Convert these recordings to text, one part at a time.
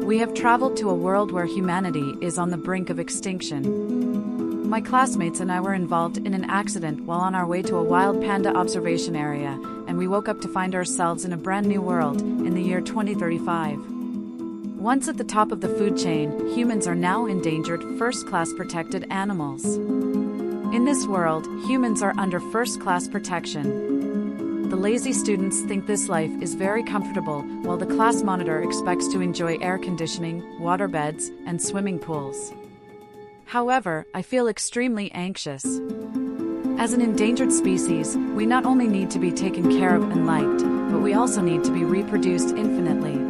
We have traveled to a world where humanity is on the brink of extinction. My classmates and I were involved in an accident while on our way to a wild panda observation area, and we woke up to find ourselves in a brand new world in the year 2035. Once at the top of the food chain, humans are now endangered first-class protected animals. In this world, humans are under first-class protection. The lazy students think this life is very comfortable, while the class monitor expects to enjoy air conditioning, water beds, and swimming pools. However, I feel extremely anxious. As an endangered species, we not only need to be taken care of and liked, but we also need to be reproduced infinitely.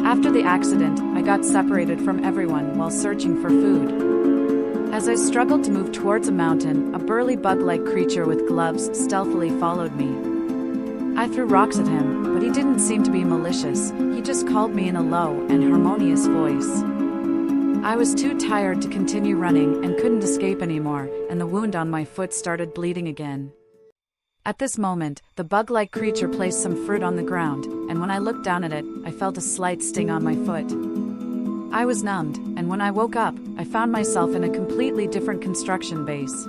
After the accident, I got separated from everyone while searching for food. As I struggled to move towards a mountain, a burly bug-like creature with gloves stealthily followed me. I threw rocks at him, but he didn't seem to be malicious. He just called me in a low and harmonious voice. I was too tired to continue running and couldn't escape anymore, and the wound on my foot started bleeding again. At this moment, the bug-like creature placed some fruit on the ground, and when I looked down at it, I felt a slight sting on my foot. I was numbed, and when I woke up, I found myself in a completely different construction base.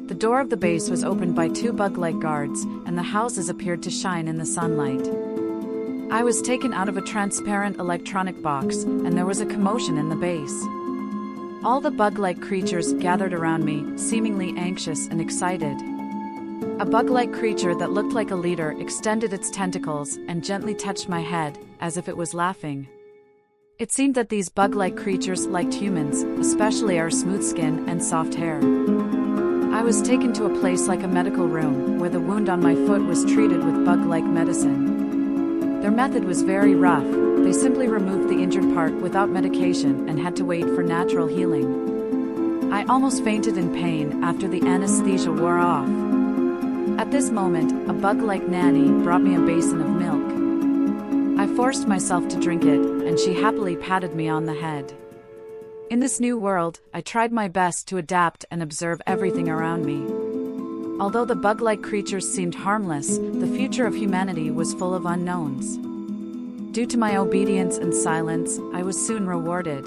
The door of the base was opened by two bug-like guards, and the houses appeared to shine in the sunlight. I was taken out of a transparent electronic box, and there was a commotion in the base. All the bug-like creatures gathered around me, seemingly anxious and excited. A bug-like creature that looked like a leader extended its tentacles and gently touched my head, as if it was laughing. It seemed that these bug-like creatures liked humans, especially our smooth skin and soft hair. I was taken to a place like a medical room, where the wound on my foot was treated with bug-like medicine. Their method was very rough. They simply removed the injured part without medication and had to wait for natural healing. I almost fainted in pain after the anesthesia wore off. At this moment, a bug-like nanny brought me a basin of milk. I forced myself to drink it, and she happily patted me on the head. In this new world, I tried my best to adapt and observe everything around me. Although the bug-like creatures seemed harmless, the future of humanity was full of unknowns. Due to my obedience and silence, I was soon rewarded.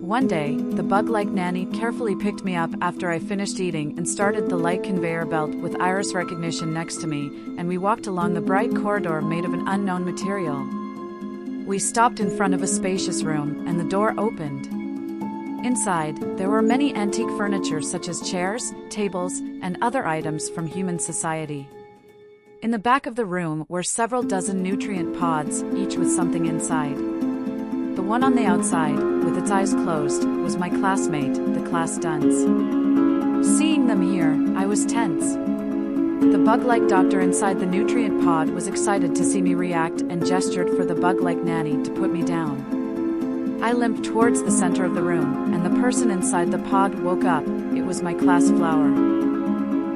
One day, the bug-like nanny carefully picked me up after I finished eating and started the light conveyor belt with iris recognition next to me, and we walked along the bright corridor made of an unknown material. We stopped in front of a spacious room, and the door opened. Inside, there were many antique furniture such as chairs, tables, and other items from human society. In the back of the room were several dozen nutrient pods, each with something inside. The one on the outside, with its eyes closed, was my classmate, the class dunce. Seeing them here, I was tense. The bug-like doctor inside the nutrient pod was excited to see me react and gestured for the bug-like nanny to put me down. I limped towards the center of the room, and the person inside the pod woke up. It was my class flower.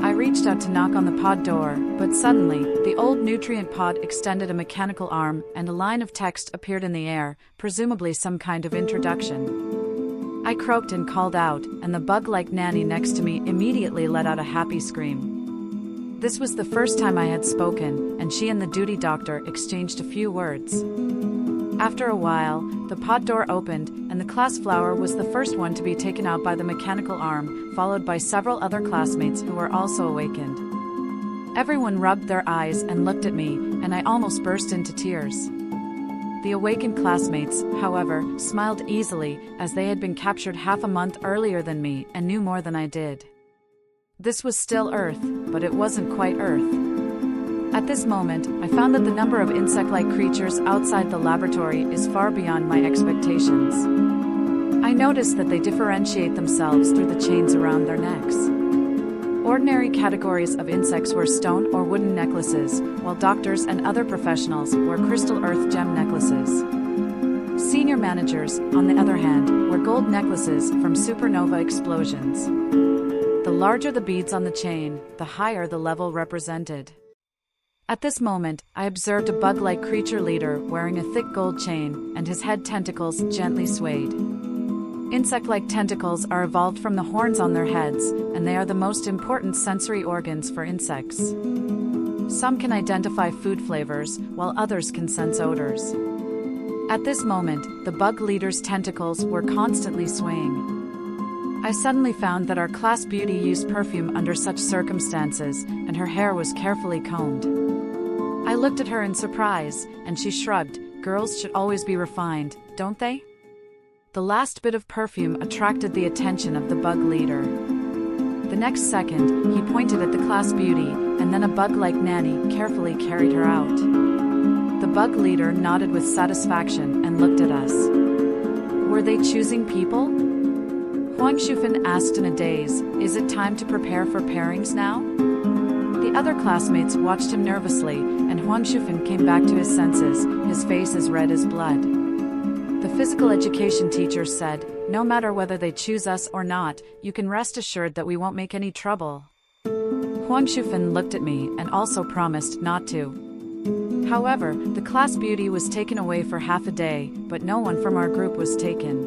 I reached out to knock on the pod door, but suddenly, the old nutrient pod extended a mechanical arm, and a line of text appeared in the air, presumably some kind of introduction. I croaked and called out, and the bug-like nanny next to me immediately let out a happy scream. This was the first time I had spoken, and she and the duty doctor exchanged a few words. After a while, the pod door opened, and the class flower was the first one to be taken out by the mechanical arm, followed by several other classmates who were also awakened. Everyone rubbed their eyes and looked at me, and I almost burst into tears. The awakened classmates, however, smiled easily, as they had been captured half a month earlier than me and knew more than I did. This was still Earth, but it wasn't quite Earth. At this moment, I found that the number of insect-like creatures outside the laboratory is far beyond my expectations. I noticed that they differentiate themselves through the chains around their necks. Ordinary categories of insects were stone or wooden necklaces, while doctors and other professionals wore crystal earth gem necklaces. Senior managers, on the other hand, wore gold necklaces from supernova explosions. The larger the beads on the chain, the higher the level represented. At this moment, I observed a bug-like creature leader wearing a thick gold chain, and his head tentacles gently swayed. Insect-like tentacles are evolved from the horns on their heads, and they are the most important sensory organs for insects. Some can identify food flavors, while others can sense odors. At this moment, the bug leader's tentacles were constantly swaying. I suddenly found that our class beauty used perfume under such circumstances, and her hair was carefully combed. I looked at her in surprise, and she shrugged. Girls should always be refined, don't they? The last bit of perfume attracted the attention of the bug leader. The next second, he pointed at the class beauty, and then a bug-like nanny carefully carried her out. The bug leader nodded with satisfaction and looked at us. Were they choosing people? Huang Shufan asked in a daze, "Is it time to prepare for pairings now?" The other classmates watched him nervously, and Huang Shufan came back to his senses, his face as red as blood. The physical education teacher said, "No matter whether they choose us or not, you can rest assured that we won't make any trouble." Huang Shufan looked at me and also promised not to. However, the class beauty was taken away for half a day, but no one from our group was taken.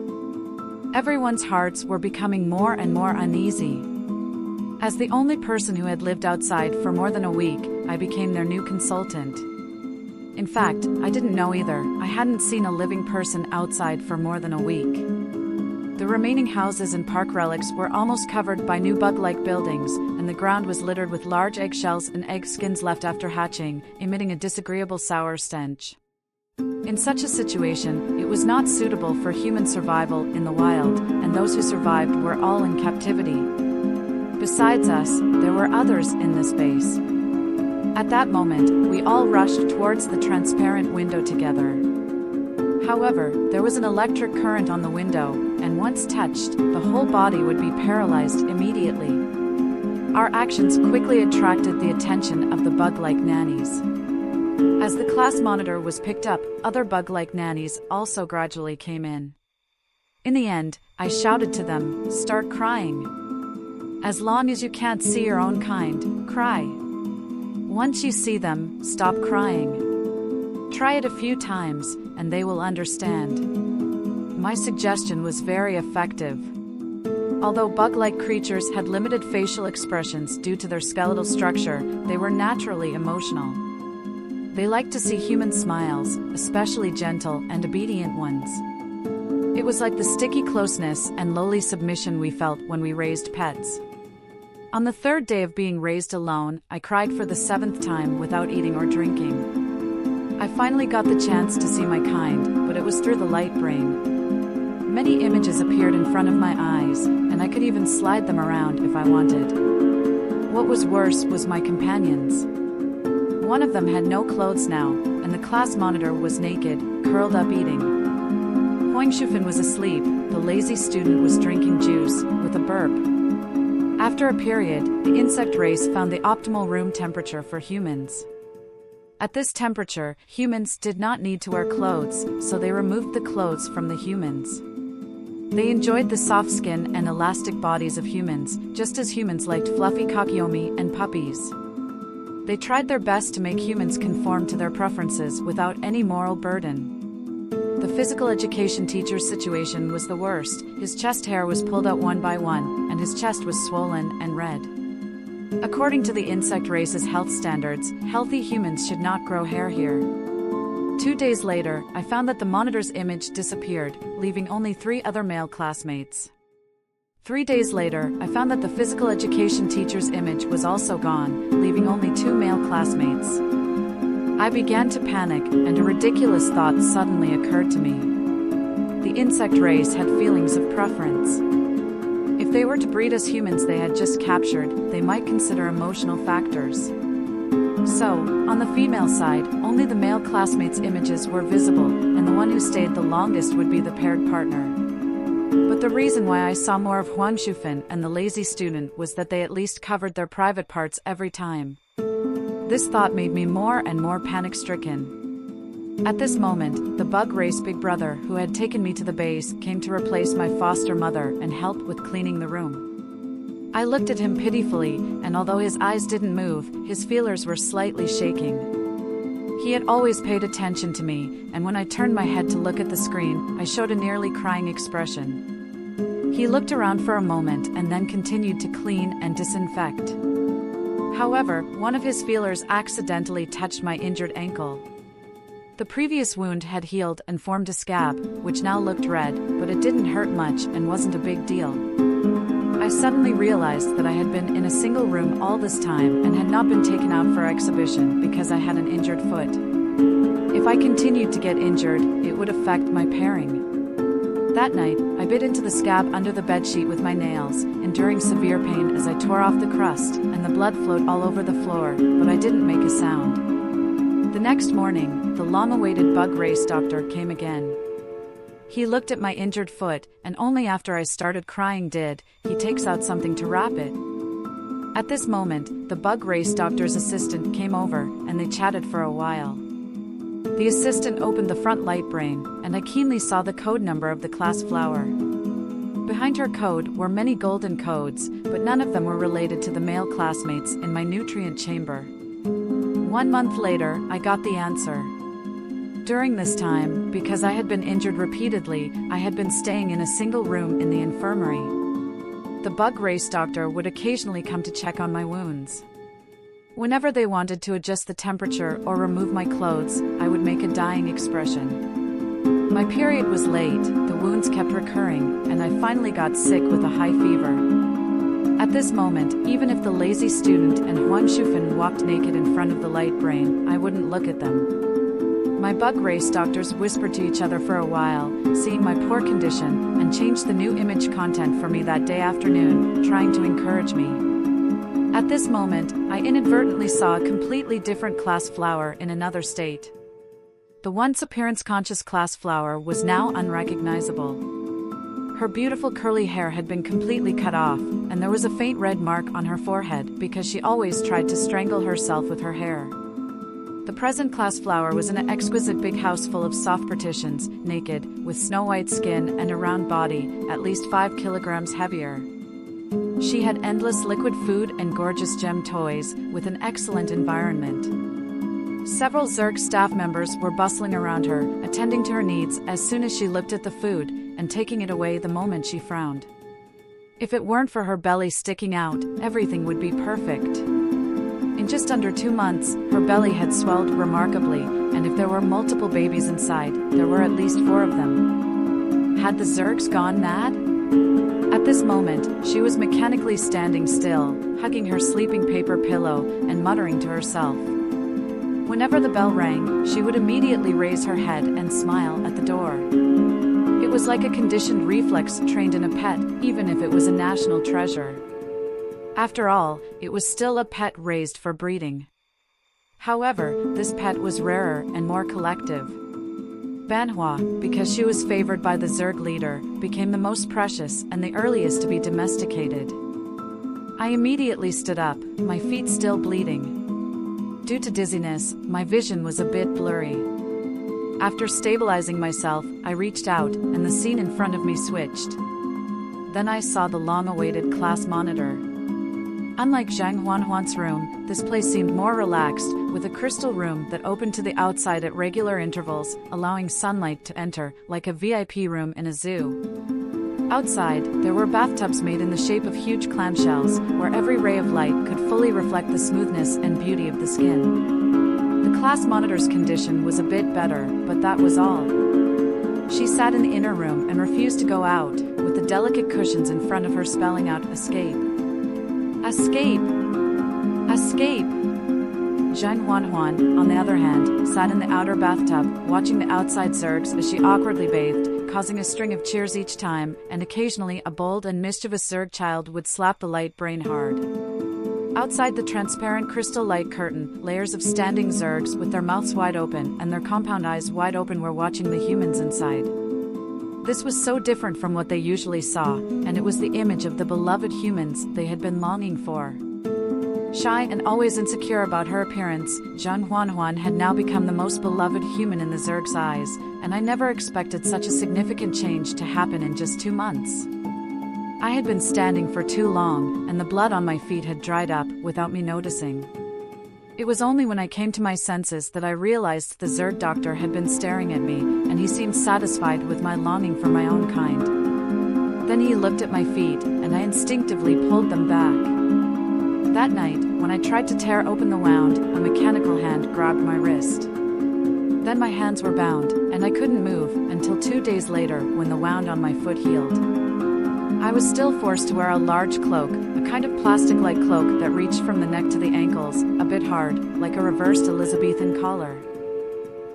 Everyone's hearts were becoming more and more uneasy. As the only person who had lived outside for more than a week, I became their new consultant. In fact, I didn't know either. I hadn't seen a living person outside for more than a week. The remaining houses and park relics were almost covered by new bug-like buildings, and the ground was littered with large eggshells and egg skins left after hatching, emitting a disagreeable sour stench. In such a situation, it was not suitable for human survival in the wild, and those who survived were all in captivity. Besides us, there were others in this base. At that moment, we all rushed towards the transparent window together. However, there was an electric current on the window, and once touched, the whole body would be paralyzed immediately. Our actions quickly attracted the attention of the bug-like nannies. As the class monitor was picked up, other bug-like nannies also gradually came in. In the end, I shouted to them, "Start crying. As long as you can't see your own kind, cry. Once you see them, stop crying. Try it a few times, and they will understand." My suggestion was very effective. Although bug-like creatures had limited facial expressions due to their skeletal structure, they were naturally emotional. They liked to see human smiles, especially gentle and obedient ones. It was like the sticky closeness and lowly submission we felt when we raised pets. On the third day of being raised alone, I cried for the 7th time without eating or drinking. I finally got the chance to see my kind, but it was through the light brain. Many images appeared in front of my eyes, and I could even slide them around if I wanted. What was worse was my companions. One of them had no clothes now, and the class monitor was naked, curled up eating. Huang Shufan was asleep, the lazy student was drinking juice, with a burp. After a period, the insect race found the optimal room temperature for humans. At this temperature, humans did not need to wear clothes, so they removed the clothes from the humans. They enjoyed the soft skin and elastic bodies of humans, just as humans liked fluffy kakyomi and puppies. They tried their best to make humans conform to their preferences without any moral burden. The physical education teacher's situation was the worst. His chest hair was pulled out one by one, and his chest was swollen and red. According to the insect race's health standards, healthy humans should not grow hair here. 2 days later, I found that the monitor's image disappeared, leaving only 3 other male classmates. 3 days later, I found that the physical education teacher's image was also gone, leaving only 2 male classmates. I began to panic, and a ridiculous thought suddenly occurred to me. The insect race had feelings of preference. If they were to breed as humans they had just captured, they might consider emotional factors. So, on the female side, only the male classmates' images were visible, and the one who stayed the longest would be the paired partner. But the reason why I saw more of Huang Shufan and the lazy student was that they at least covered their private parts every time. This thought made me more and more panic-stricken. At this moment, the bug race big brother who had taken me to the base came to replace my foster mother and help with cleaning the room. I looked at him pitifully, and although his eyes didn't move, his feelers were slightly shaking. He had always paid attention to me, and when I turned my head to look at the screen, I showed a nearly crying expression. He looked around for a moment and then continued to clean and disinfect. However, one of his feelers accidentally touched my injured ankle. The previous wound had healed and formed a scab, which now looked red, but it didn't hurt much and wasn't a big deal. I suddenly realized that I had been in a single room all this time and had not been taken out for exhibition because I had an injured foot. If I continued to get injured, it would affect my pairing. That night, I bit into the scab under the bedsheet with my nails, enduring severe pain as I tore off the crust, and the blood flowed all over the floor, but I didn't make a sound. The next morning, the long-awaited bug race doctor came again. He looked at my injured foot, and only after I started crying did he takes out something to wrap it. At this moment, the bug race doctor's assistant came over, and they chatted for a while. The assistant opened the front light brain, and I keenly saw the code number of the class flower. Behind her code were many golden codes, but none of them were related to the male classmates in my nutrient chamber. 1 month later, I got the answer. During this time, because I had been injured repeatedly, I had been staying in a single room in the infirmary. The bug race doctor would occasionally come to check on my wounds. Whenever they wanted to adjust the temperature or remove my clothes, I would make a dying expression. My period was late, the wounds kept recurring, and I finally got sick with a high fever. At this moment, even if the lazy student and Huan Shufan walked naked in front of the light brain, I wouldn't look at them. My bug race doctors whispered to each other for a while, seeing my poor condition, and changed the new image content for me that day afternoon, trying to encourage me. At this moment, I inadvertently saw a completely different class flower in another state. The once appearance-conscious class flower was now unrecognizable. Her beautiful curly hair had been completely cut off, and there was a faint red mark on her forehead because she always tried to strangle herself with her hair. The present class flower was in an exquisite big house full of soft partitions, naked, with snow-white skin and a round body, at least 5 kilograms heavier. She had endless liquid food and gorgeous gem toys, with an excellent environment. Several Zerg staff members were bustling around her, attending to her needs as soon as she looked at the food, and taking it away the moment she frowned. If it weren't for her belly sticking out, everything would be perfect. In just under 2 months, her belly had swelled remarkably, and if there were multiple babies inside, there were at least 4 of them. Had the Zergs gone mad? At this moment, she was mechanically standing still, hugging her sleeping paper pillow, and muttering to herself. Whenever the bell rang, she would immediately raise her head and smile at the door. It was like a conditioned reflex trained in a pet, even if it was a national treasure. After all, it was still a pet raised for breeding. However, this pet was rarer and more collective. Banhua, because she was favored by the Zerg leader, became the most precious and the earliest to be domesticated. I immediately stood up, my feet still bleeding. Due to dizziness, my vision was a bit blurry. After stabilizing myself, I reached out, and the scene in front of me switched. Then I saw the long-awaited class monitor. Unlike Zhang Huanhuan's room, this place seemed more relaxed, with a crystal room that opened to the outside at regular intervals, allowing sunlight to enter, like a VIP room in a zoo. Outside, there were bathtubs made in the shape of huge clamshells, where every ray of light could fully reflect the smoothness and beauty of the skin. The class monitor's condition was a bit better, but that was all. She sat in the inner room and refused to go out, with the delicate cushions in front of her spelling out "escape." Escape! Escape! Zhang Huanhuan, on the other hand, sat in the outer bathtub, watching the outside Zergs as she awkwardly bathed, causing a string of cheers each time, and occasionally a bold and mischievous Zerg child would slap the light brain hard. Outside the transparent crystal light curtain, layers of standing Zergs with their mouths wide open and their compound eyes wide open were watching the humans inside. This was so different from what they usually saw, and it was the image of the beloved humans they had been longing for. Shy and always insecure about her appearance, Zhang Huanhuan had now become the most beloved human in the Zerg's eyes, and I never expected such a significant change to happen in just 2 months. I had been standing for too long, and the blood on my feet had dried up without me noticing. It was only when I came to my senses that I realized the Zerg doctor had been staring at me, and he seemed satisfied with my longing for my own kind. Then he looked at my feet, and I instinctively pulled them back. That night, when I tried to tear open the wound, a mechanical hand grabbed my wrist. Then my hands were bound, and I couldn't move until 2 days later when the wound on my foot healed. I was still forced to wear a large cloak, a kind of plastic-like cloak that reached from the neck to the ankles, a bit hard, like a reversed Elizabethan collar.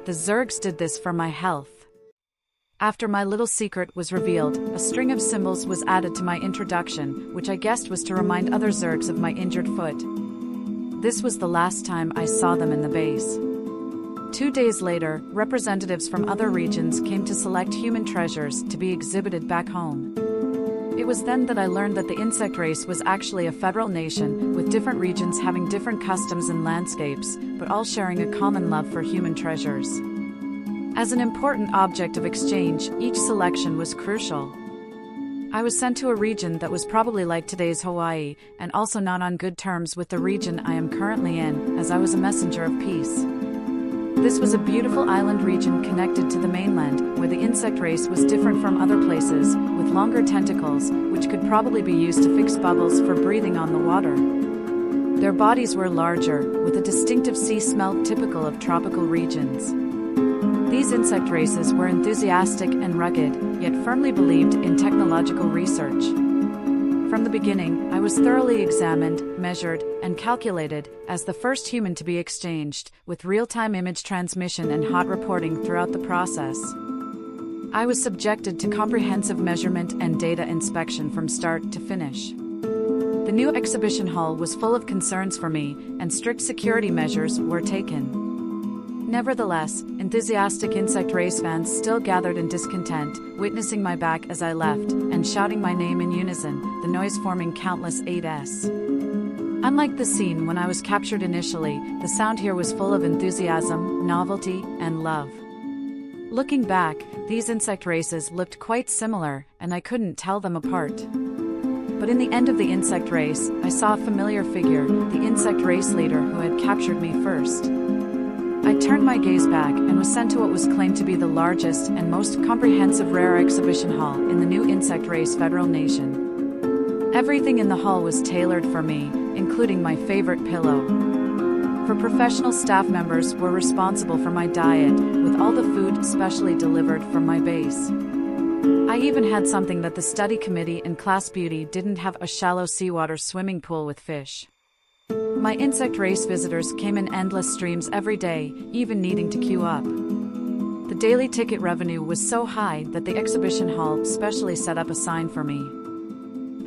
The Zergs did this for my health. After my little secret was revealed, a string of symbols was added to my introduction, which I guessed was to remind other Zergs of my injured foot. This was the last time I saw them in the base. 2 days later, representatives from other regions came to select human treasures to be exhibited back home. It was then that I learned that the insect race was actually a federal nation, with different regions having different customs and landscapes, but all sharing a common love for human treasures. As an important object of exchange, each selection was crucial. I was sent to a region that was probably like today's Hawaii, and also not on good terms with the region I am currently in, as I was a messenger of peace. This was a beautiful island region connected to the mainland, where the insect race was different from other places, with longer tentacles, which could probably be used to fix bubbles for breathing on the water. Their bodies were larger, with a distinctive sea smell typical of tropical regions. These insect races were enthusiastic and rugged, yet firmly believed in technological research. From the beginning, I was thoroughly examined, measured, and calculated as the first human to be exchanged, with real-time image transmission and hot reporting throughout the process. I was subjected to comprehensive measurement and data inspection from start to finish. The new exhibition hall was full of concerns for me, and strict security measures were taken. Nevertheless, enthusiastic insect race fans still gathered in discontent, witnessing my back as I left, and shouting my name in unison, the noise forming countless 8s. Unlike the scene when I was captured initially, the sound here was full of enthusiasm, novelty, and love. Looking back, these insect races looked quite similar, and I couldn't tell them apart. But in the end of the insect race, I saw a familiar figure, the insect race leader who had captured me first. I turned my gaze back and was sent to what was claimed to be the largest and most comprehensive rare exhibition hall in the new insect race federal nation. Everything in the hall was tailored for me, including my favorite pillow. For professional staff members were responsible for my diet, with all the food specially delivered from my base. I even had something that the study committee and class beauty didn't have: a shallow seawater swimming pool with fish. My insect race visitors came in endless streams every day, even needing to queue up. The daily ticket revenue was so high that the exhibition hall specially set up a sign for me.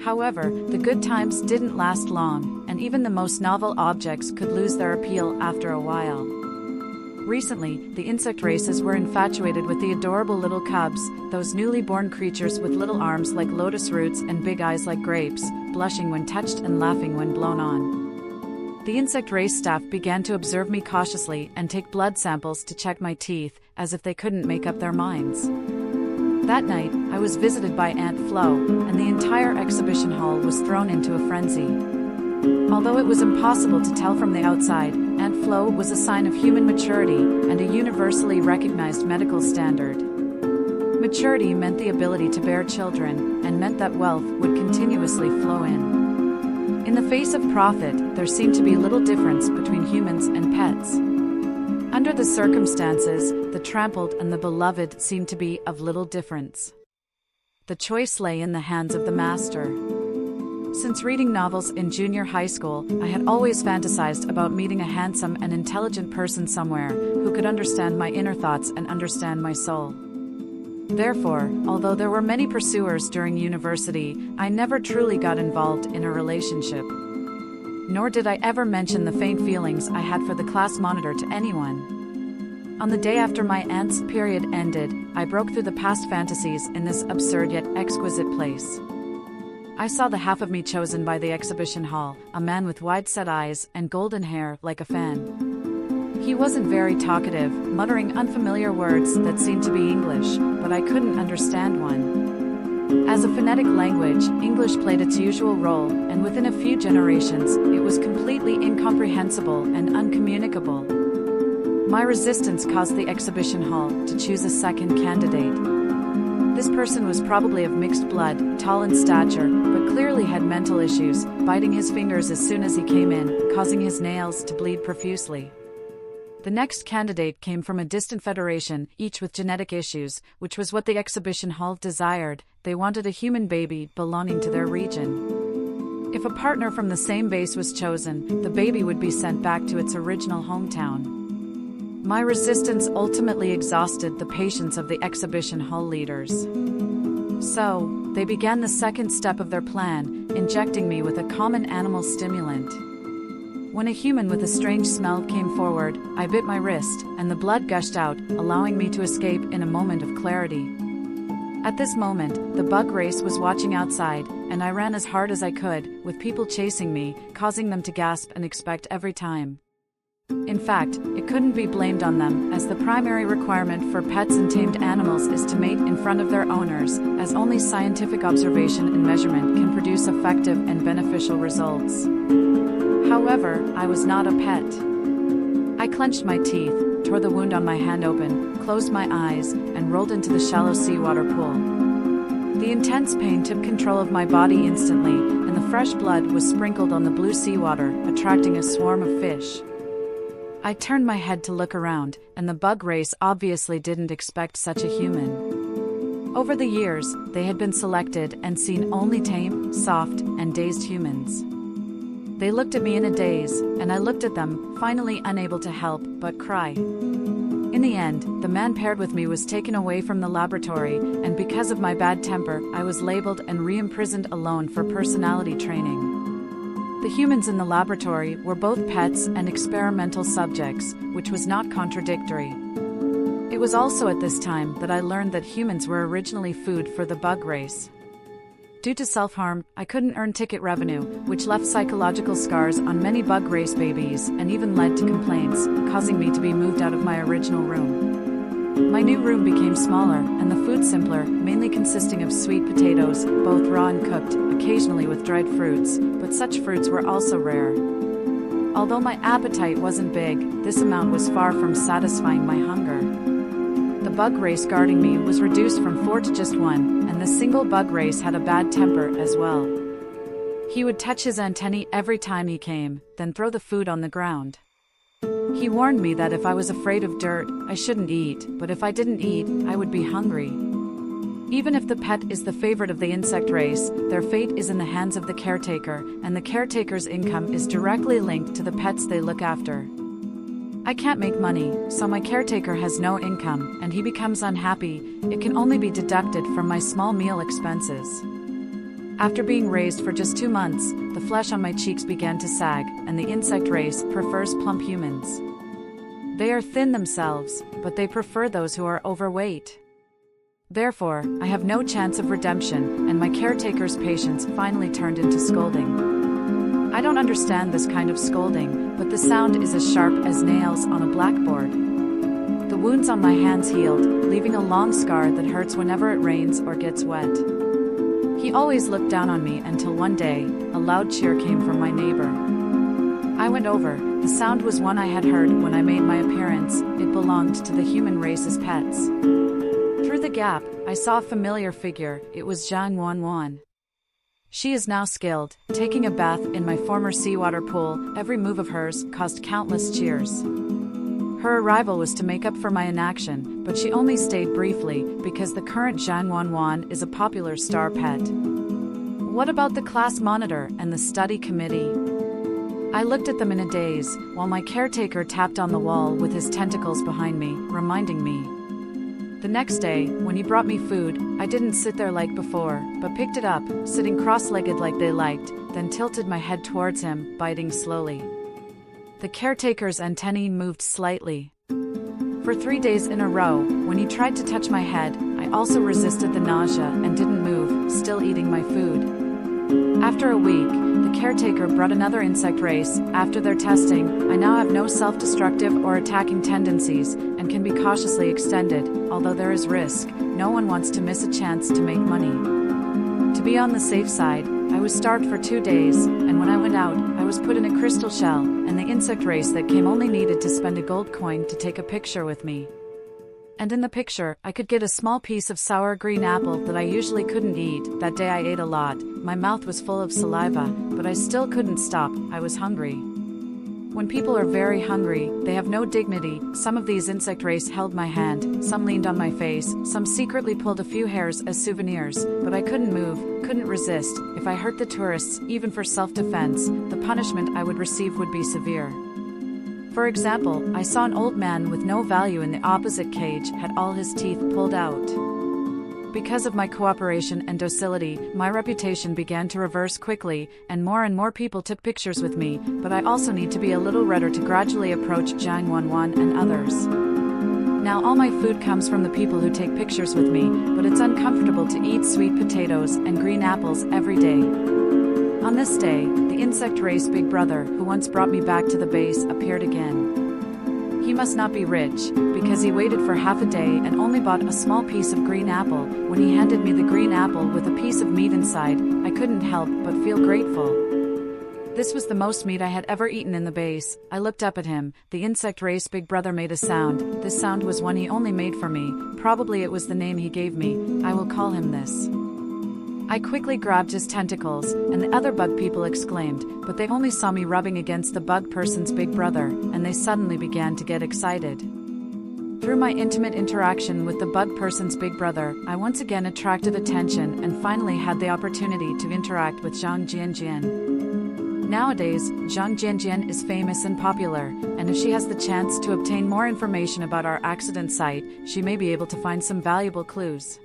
However, the good times didn't last long, and even the most novel objects could lose their appeal after a while. Recently, the insect races were infatuated with the adorable little cubs, those newly born creatures with little arms like lotus roots and big eyes like grapes, blushing when touched and laughing when blown on. The insect race staff began to observe me cautiously and take blood samples to check my teeth, as if they couldn't make up their minds. That night, I was visited by Aunt Flo, and the entire exhibition hall was thrown into a frenzy. Although it was impossible to tell from the outside, Aunt Flo was a sign of human maturity and a universally recognized medical standard. Maturity meant the ability to bear children, and meant that wealth would continuously flow in. In the face of profit, there seemed to be little difference between humans and pets. Under the circumstances, the trampled and the beloved seemed to be of little difference. The choice lay in the hands of the master. Since reading novels in junior high school, I had always fantasized about meeting a handsome and intelligent person somewhere who could understand my inner thoughts and understand my soul. Therefore, although there were many pursuers during university, I never truly got involved in a relationship. Nor did I ever mention the faint feelings I had for the class monitor to anyone. On the day after my aunt's period ended, I broke through the past fantasies in this absurd yet exquisite place. I saw the half of me chosen by the exhibition hall, a man with wide-set eyes and golden hair like a fan. He wasn't very talkative, muttering unfamiliar words that seemed to be English, but I couldn't understand one. As a phonetic language, English played its usual role, and within a few generations, it was completely incomprehensible and uncommunicable. My resistance caused the exhibition hall to choose a second candidate. This person was probably of mixed blood, tall in stature, but clearly had mental issues, biting his fingers as soon as he came in, causing his nails to bleed profusely. The next candidate came from a distant federation, each with genetic issues, which was what the exhibition hall desired. They wanted a human baby belonging to their region. If a partner from the same base was chosen, the baby would be sent back to its original hometown. My resistance ultimately exhausted the patience of the exhibition hall leaders. So, they began the second step of their plan, injecting me with a common animal stimulant. When a human with a strange smell came forward, I bit my wrist, and the blood gushed out, allowing me to escape in a moment of clarity. At this moment, the bug race was watching outside, and I ran as hard as I could, with people chasing me, causing them to gasp and expect every time. In fact, it couldn't be blamed on them, as the primary requirement for pets and tamed animals is to mate in front of their owners, as only scientific observation and measurement can produce effective and beneficial results. However, I was not a pet. I clenched my teeth, tore the wound on my hand open, closed my eyes, and rolled into the shallow seawater pool. The intense pain took control of my body instantly, and the fresh blood was sprinkled on the blue seawater, attracting a swarm of fish. I turned my head to look around, and the bug race obviously didn't expect such a human. Over the years, they had been selected and seen only tame, soft, and dazed humans. They looked at me in a daze, and I looked at them, finally unable to help but cry. In the end, the man paired with me was taken away from the laboratory, and because of my bad temper, I was labeled and re-imprisoned alone for personality training. The humans in the laboratory were both pets and experimental subjects, which was not contradictory. It was also at this time that I learned that humans were originally food for the bug race. Due to self-harm, I couldn't earn ticket revenue, which left psychological scars on many bug race babies and even led to complaints, causing me to be moved out of my original room. My new room became smaller, and the food simpler, mainly consisting of sweet potatoes, both raw and cooked, occasionally with dried fruits, but such fruits were also rare. Although my appetite wasn't big, this amount was far from satisfying my hunger. The bug race guarding me was reduced from 4 to just 1, and the single bug race had a bad temper as well. He would touch his antennae every time he came, then throw the food on the ground. He warned me that if I was afraid of dirt, I shouldn't eat, but if I didn't eat, I would be hungry. Even if the pet is the favorite of the insect race, their fate is in the hands of the caretaker, and the caretaker's income is directly linked to the pets they look after. I can't make money, so my caretaker has no income, and he becomes unhappy. It can only be deducted from my small meal expenses. After being raised for just 2 months, the flesh on my cheeks began to sag, and the insect race prefers plump humans. They are thin themselves, but they prefer those who are overweight. Therefore, I have no chance of redemption, and my caretaker's patience finally turned into scolding. I don't understand this kind of scolding, but the sound is as sharp as nails on a blackboard. The wounds on my hands healed, leaving a long scar that hurts whenever it rains or gets wet. He always looked down on me until one day, a loud cheer came from my neighbor. I went over. The sound was one I had heard when I made my appearance. It belonged to the human race's pets. Through the gap, I saw a familiar figure. It was Zhang Wanwan. She is now skilled, taking a bath in my former seawater pool. Every move of hers caused countless cheers. Her arrival was to make up for my inaction, but she only stayed briefly because the current Zhang Wanwan is a popular star pet. What about the class monitor and the study committee? I looked at them in a daze, while my caretaker tapped on the wall with his tentacles behind me, reminding me. The next day, when he brought me food, I didn't sit there like before, but picked it up, sitting cross-legged like they liked, then tilted my head towards him, biting slowly. The caretaker's antennae moved slightly. For 3 days in a row, when he tried to touch my head, I also resisted the nausea and didn't move, still eating my food. After a week, the caretaker brought another insect race. After their testing, I now have no self-destructive or attacking tendencies, and can be cautiously extended. Although there is risk, no one wants to miss a chance to make money. To be on the safe side, I was starved for 2 days, and when I went out, I was put in a crystal shell, and the insect race that came only needed to spend a gold coin to take a picture with me. And in the picture, I could get a small piece of sour green apple that I usually couldn't eat. That day I ate a lot. My mouth was full of saliva, but I still couldn't stop. I was hungry. When people are very hungry, they have no dignity. Some of these insect race held my hand, some leaned on my face, some secretly pulled a few hairs as souvenirs, but I couldn't move, couldn't resist. If I hurt the tourists, even for self-defense, the punishment I would receive would be severe. For example, I saw an old man with no value in the opposite cage had all his teeth pulled out. Because of my cooperation and docility, my reputation began to reverse quickly, and more people took pictures with me, but I also need to be a little redder to gradually approach Zhang Wanwan and others. Now all my food comes from the people who take pictures with me, but it's uncomfortable to eat sweet potatoes and green apples every day. On this day, the insect race big brother, who once brought me back to the base, appeared again. He must not be rich, because he waited for half a day and only bought a small piece of green apple. When he handed me the green apple with a piece of meat inside, I couldn't help but feel grateful. This was the most meat I had ever eaten in the base. I looked up at him. The insect race big brother made a sound. This sound was one he only made for me. Probably it was the name he gave me. I will call him this. I quickly grabbed his tentacles, and the other bug people exclaimed, but they only saw me rubbing against the bug person's big brother, and they suddenly began to get excited. Through my intimate interaction with the bug person's big brother, I once again attracted attention and finally had the opportunity to interact with Zhang Jianjian. Nowadays, Zhang Jianjian is famous and popular, and if she has the chance to obtain more information about our accident site, she may be able to find some valuable clues.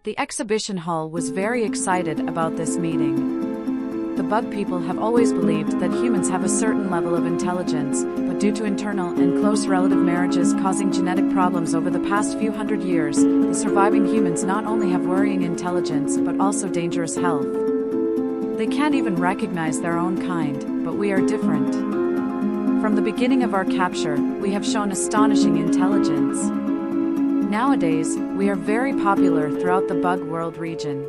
The exhibition hall was very excited about this meeting. The bug people have always believed that humans have a certain level of intelligence, but due to internal and close relative marriages causing genetic problems over the past few hundred years, the surviving humans not only have worrying intelligence but also dangerous health. They can't even recognize their own kind, but we are different. From the beginning of our capture, we have shown astonishing intelligence. Nowadays, we are very popular throughout the bug world region.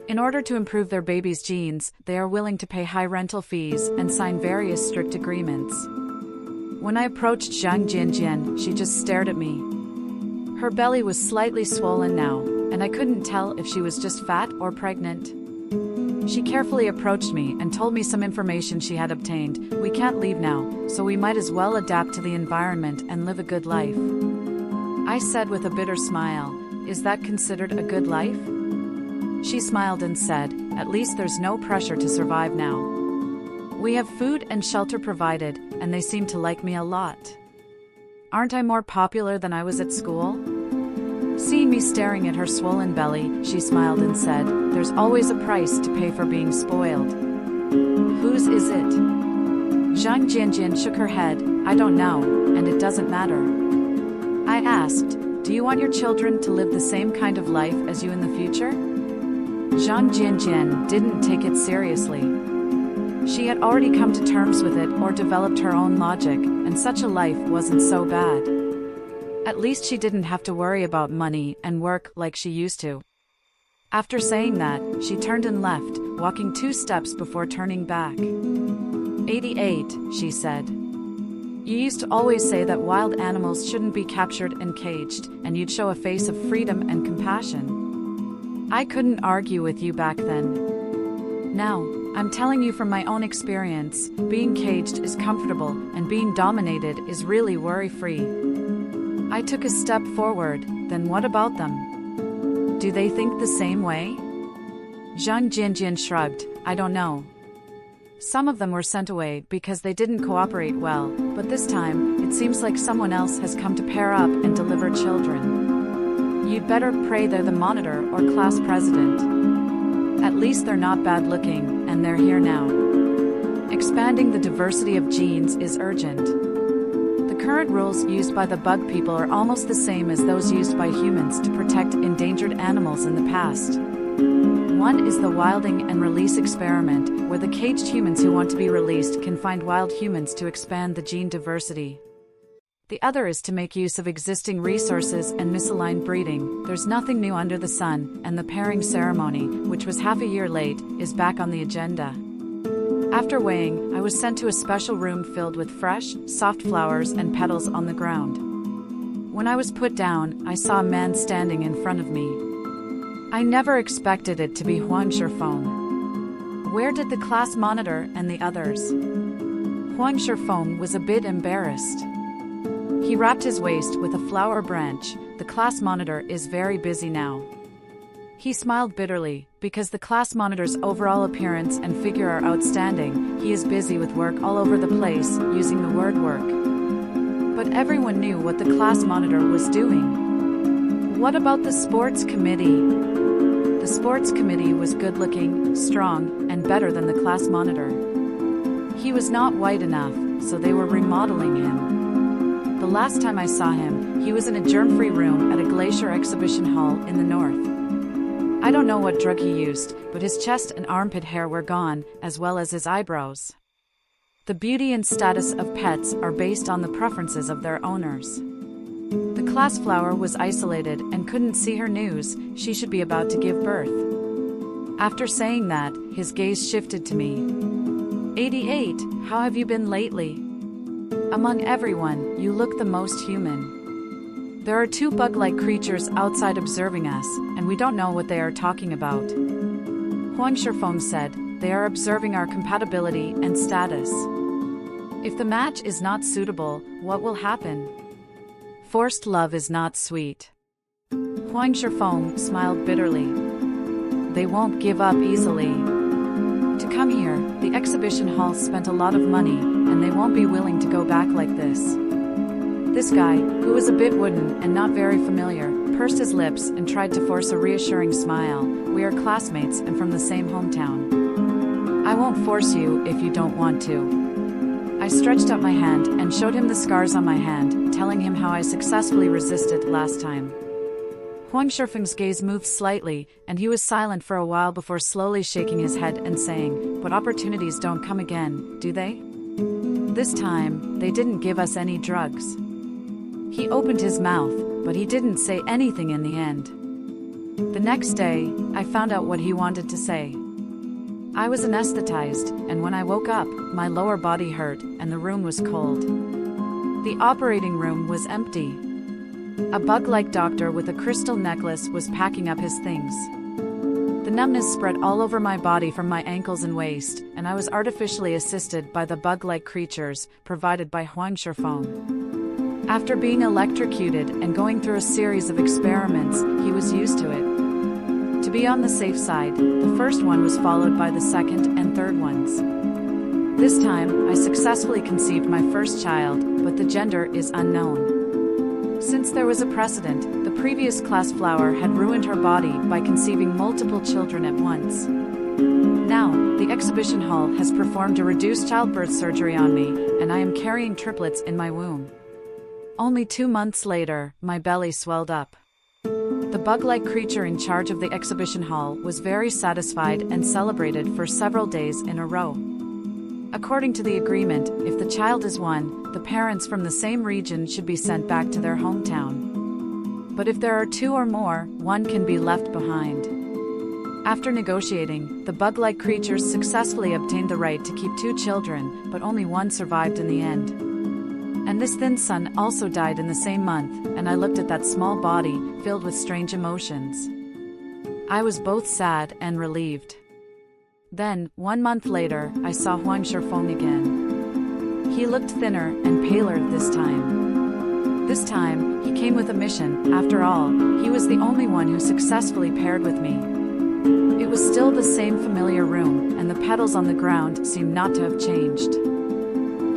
In order to improve their babies' genes, they are willing to pay high rental fees and sign various strict agreements. When I approached Zhang Jianjian, she just stared at me. Her belly was slightly swollen now, and I couldn't tell if she was just fat or pregnant. She carefully approached me and told me some information she had obtained. We can't leave now, so we might as well adapt to the environment and live a good life. I said with a bitter smile, "Is that considered a good life?" She smiled and said, "At least there's no pressure to survive now. We have food and shelter provided, and they seem to like me a lot. Aren't I more popular than I was at school?" Seeing me staring at her swollen belly, she smiled and said, "There's always a price to pay for being spoiled." "Whose is it?" Zhang Jianjian shook her head. "I don't know, and it doesn't matter." I asked, "Do you want your children to live the same kind of life as you in the future?" Zhang Jianjian didn't take it seriously. She had already come to terms with it or developed her own logic, and such a life wasn't so bad. At least she didn't have to worry about money and work like she used to. After saying that, she turned and left, walking 2 steps before turning back. 88, she said. You used to always say that wild animals shouldn't be captured and caged, and you'd show a face of freedom and compassion. I couldn't argue with you back then. Now, I'm telling you from my own experience, being caged is comfortable, and being dominated is really worry-free. I took a step forward. Then what about them? Do they think the same way? Zhang Jianjian shrugged. I don't know. Some of them were sent away because they didn't cooperate well, but this time, it seems like someone else has come to pair up and deliver children. You'd better pray they're the monitor or class president. At least they're not bad looking, and they're here now. Expanding the diversity of genes is urgent. The current rules used by the bug people are almost the same as those used by humans to protect endangered animals in the past. One is the wilding and release experiment, where the caged humans who want to be released can find wild humans to expand the gene diversity. The other is to make use of existing resources and misaligned breeding. There's nothing new under the sun, and the pairing ceremony, which was half a year late, is back on the agenda. After weighing, I was sent to a special room filled with fresh, soft flowers and petals on the ground. When I was put down, I saw a man standing in front of me. I never expected it to be Huang Shifeng. Where did the class monitor and the others? Huang Shifeng was a bit embarrassed. He wrapped his waist with a flower branch. The class monitor is very busy now. He smiled bitterly, because the class monitor's overall appearance and figure are outstanding. He is busy with work all over the place, using the word work. But everyone knew what the class monitor was doing. What about the sports committee? The sports committee was good-looking, strong, and better than the class monitor. He was not white enough, so they were remodeling him. The last time I saw him, he was in a germ-free room at a Glacier exhibition hall in the north. I don't know what drug he used, but his chest and armpit hair were gone, as well as his eyebrows. The beauty and status of pets are based on the preferences of their owners. The class flower was isolated and couldn't see her news. She should be about to give birth. After saying that, his gaze shifted to me. 88, how have you been lately? Among everyone, you look the most human. There are two bug-like creatures outside observing us, and we don't know what they are talking about. Huang Shifeng said, they are observing our compatibility and status. If the match is not suitable, what will happen? Forced love is not sweet. Huang Shifeng smiled bitterly. They won't give up easily. To come here, the exhibition hall spent a lot of money, and they won't be willing to go back like this. This guy, who was a bit wooden and not very familiar, pursed his lips and tried to force a reassuring smile. We are classmates and from the same hometown. I won't force you if you don't want to. I stretched out my hand and showed him the scars on my hand, telling him how I successfully resisted last time. Huang Shifeng's gaze moved slightly, and he was silent for a while before slowly shaking his head and saying, but opportunities don't come again, do they? This time, they didn't give us any drugs. He opened his mouth, but he didn't say anything in the end. The next day, I found out what he wanted to say. I was anesthetized, and when I woke up, my lower body hurt, and the room was cold. The operating room was empty. A bug-like doctor with a crystal necklace was packing up his things. The numbness spread all over my body from my ankles and waist, and I was artificially assisted by the bug-like creatures provided by Huang Shifeng. After being electrocuted and going through a series of experiments, he was used to it. To be on the safe side, the first one was followed by the second and third ones. This time, I successfully conceived my first child, but the gender is unknown. Since there was a precedent, the previous class flower had ruined her body by conceiving multiple children at once. Now, the exhibition hall has performed a reduced childbirth surgery on me, and I am carrying triplets in my womb. Only 2 months later, my belly swelled up. The bug-like creature in charge of the exhibition hall was very satisfied and celebrated for several days in a row. According to the agreement, if the child is one, the parents from the same region should be sent back to their hometown. But if there are 2 or more, one can be left behind. After negotiating, the bug-like creatures successfully obtained the right to keep 2 children, but only one survived in the end. And this thin son also died in the same month, and I looked at that small body, filled with strange emotions. I was both sad and relieved. Then, 1 month later, I saw Huang Shifeng again. He looked thinner and paler this time. This time, he came with a mission. After all, he was the only one who successfully paired with me. It was still the same familiar room, and the petals on the ground seemed not to have changed.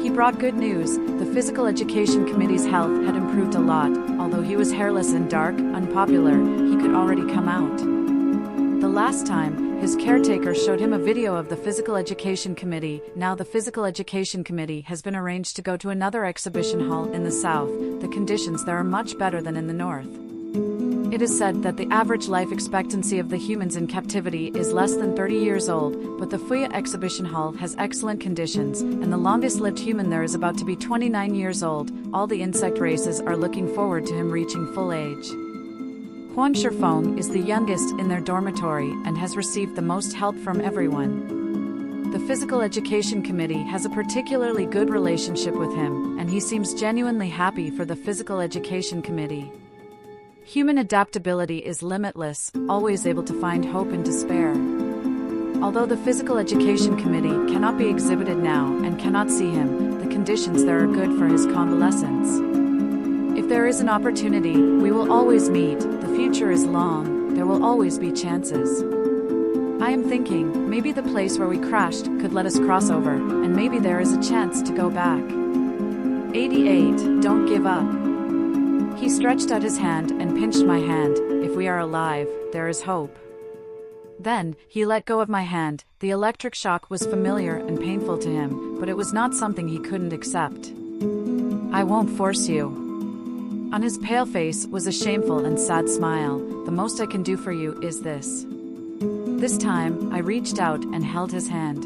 He brought good news. The Physical Education Committee's health had improved a lot. Although he was hairless and dark, unpopular, he could already come out. The last time, his caretaker showed him a video of the Physical Education Committee. Now the Physical Education Committee has been arranged to go to another exhibition hall in the south. The conditions there are much better than in the north. It is said that the average life expectancy of the humans in captivity is less than 30 years old, but the Fuya Exhibition Hall has excellent conditions, and the longest-lived human there is about to be 29 years old. All the insect races are looking forward to him reaching full age. Huang Shifeng is the youngest in their dormitory and has received the most help from everyone. The Physical Education Committee has a particularly good relationship with him, and he seems genuinely happy for the Physical Education Committee. Human adaptability is limitless, always able to find hope in despair. Although the Physical Education Committee cannot be exhibited now and cannot see him, conditions there are good for his convalescence. If there is an opportunity, we will always meet. The future is long, there will always be chances. I am thinking, maybe the place where we crashed could let us cross over, and maybe there is a chance to go back. 88, don't give up. He stretched out his hand and pinched my hand. If we are alive, there is hope. Then, he let go of my hand. The electric shock was familiar and painful to him, but it was not something he couldn't accept. I won't force you. On his pale face was a shameful and sad smile. The most I can do for you is this. This time, I reached out and held his hand.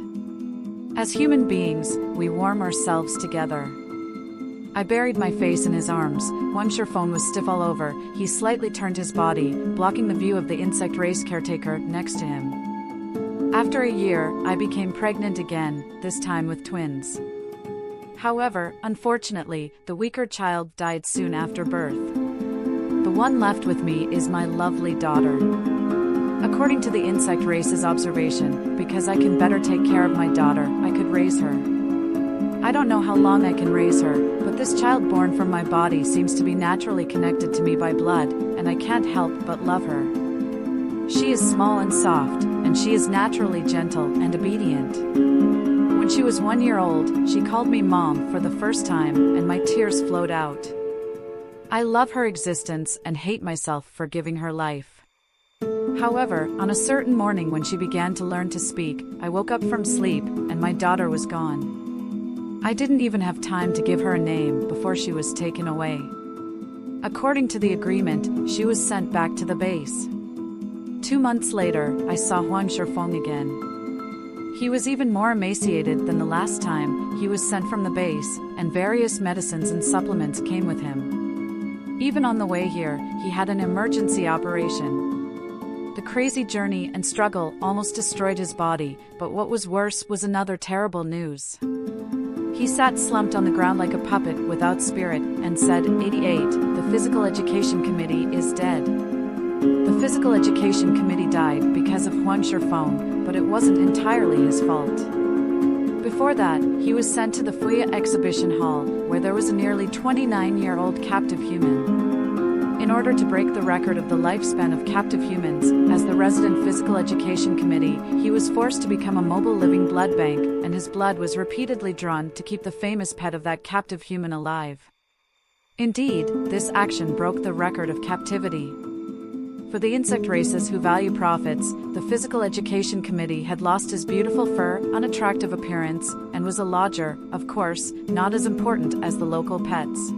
As human beings, we warm ourselves together. I buried my face in his arms. Huang Shifeng was stiff all over. He slightly turned his body, blocking the view of the insect race caretaker next to him. After a year, I became pregnant again, this time with twins. However, unfortunately, the weaker child died soon after birth. The one left with me is my lovely daughter. According to the insect race's observation, because I can better take care of my daughter, I could raise her. I don't know how long I can raise her, but this child born from my body seems to be naturally connected to me by blood, and I can't help but love her. She is small and soft, and she is naturally gentle and obedient. When she was 1 year old, she called me Mom for the first time, and my tears flowed out. I love her existence and hate myself for giving her life. However, on a certain morning when she began to learn to speak, I woke up from sleep, and my daughter was gone. I didn't even have time to give her a name before she was taken away. According to the agreement, she was sent back to the base. 2 months later, I saw Huang Shifeng again. He was even more emaciated than the last time he was sent from the base, and various medicines and supplements came with him. Even on the way here, he had an emergency operation. The crazy journey and struggle almost destroyed his body, but what was worse was another terrible news. He sat slumped on the ground like a puppet without spirit and said, 88, the Physical Education Committee is dead. The Physical Education Committee died because of Huang Shifeng, but it wasn't entirely his fault. Before that, he was sent to the Fuya Exhibition Hall, where there was a nearly 29-year-old captive human. In order to break the record of the lifespan of captive humans, as the resident Physical Education Committee, he was forced to become a mobile living blood bank, and his blood was repeatedly drawn to keep the famous pet of that captive human alive. Indeed, this action broke the record of captivity. For the insect races who value profits, the Physical Education Committee had lost his beautiful fur, unattractive appearance, and was a lodger, of course, not as important as the local pets.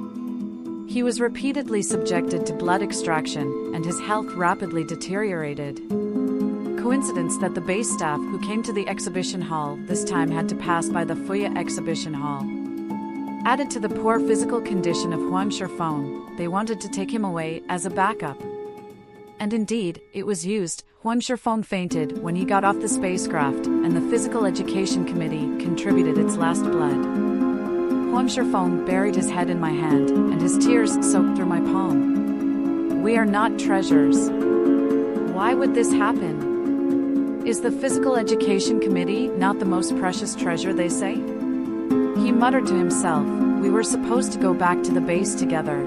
He was repeatedly subjected to blood extraction, and his health rapidly deteriorated. Coincidence that the base staff who came to the exhibition hall this time had to pass by the Fuya Exhibition Hall. Added to the poor physical condition of Huang Shifeng, they wanted to take him away as a backup. And indeed, it was used. Huang Shifeng fainted when he got off the spacecraft, and the Physical Education Committee contributed its last blood. Huang Shifeng buried his head in my hand, and his tears soaked through my palm. We are not treasures. Why would this happen? Is the Physical Education Committee not the most precious treasure, they say? He muttered to himself, we were supposed to go back to the base together.